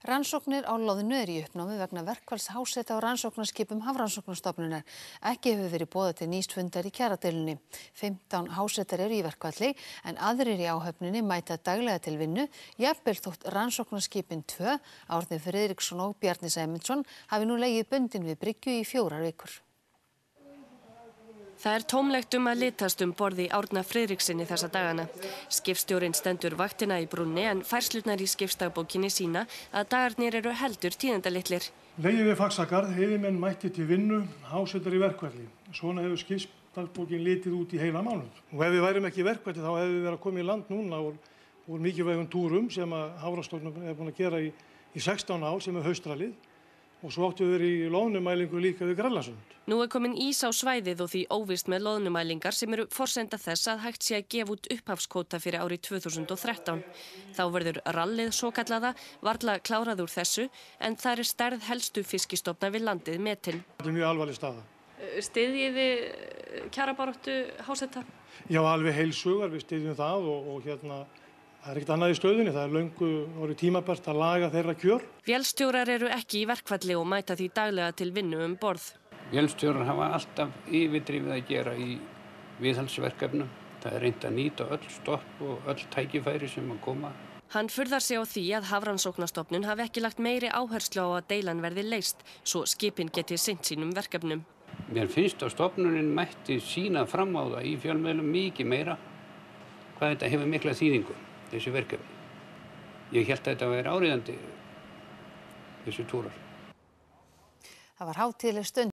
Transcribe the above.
Rannsóknir á loðnu eru í uppnámi vegna verkfalls háseta á rannsóknarskipum Hafrannsóknastofnunar. Ekki hefur verið boðað til nýs fundar í kjaradeilunni. 15 hásetar eru í verkfalli en aðrir í áhöfninni mæta daglega til vinnu, jafnvel þótt rannsóknarskipin 2, Árni Friðriksson og Bjarni Sæmundsson, hafi nú legið bundin við bryggju í 4 vikur. Það tómlegt að litast borð í Árna Friðriksinni þessa dagana. Skipstjórinn stendur vaktina í brúnni en færslurnar í skipsdagbókinni sína að dagarnir eru heldur tíðindalitlir. Legið við Faxagarð, yfirmenn mætti til vinnu, hásetar í verkfalli. Svona hefur skipsdagbókin litið út í heila mánuð. Og ef við værum ekki í verkfalli þá hefðum við verið að koma í land núna úr mikilvægum túrum sem að Hafrannsóknastofnun er búin að gera í 16 ár sem er haustralið. Og svo áttu við verið í loðnumælingu líka við Grænlandssund. Nú kominn ís á svæðið og því óvíst með loðnumælingar sem eru forsenda þess að hægt sé að gefa út upphafskvóta fyrir árið 2013. Þá verður rallið svokallaða varla klárað úr þessu en það er stærð helstu fiskistofna við landið metin. Þetta er mjög alvarleg staða. Styðjið þið kjarabaráttu háseta? Já, alveg heilsugar, við styðjum það og það er ekkert annað í stöðunni, það er löngu orðið tímabært að laga þeirra kjör. Vélstjórar eru ekki í verkfalli og mæta því daglega til vinnu borð. Vélstjórar hafa alltaf yfirdrifið að gera í viðhaldsverkefnum. Það er reynt að nýta öll stopp og öll tækifæri sem að koma. Hann furðar sig á því að Hafrannsóknastofnun hafi ekki lagt meiri áherslu á að deilan verði leyst, svo skipin geti sinnt sínum verkefnum. Mér finnst að stofnunin mætti sýna fram á það í fjölmiðlum mikið meira hvað þetta hefur mikla þýðingu. Þessi verkefni. Ég hélt að þetta væri áríðandi, þessi túrar. Það var hátíðleg stund.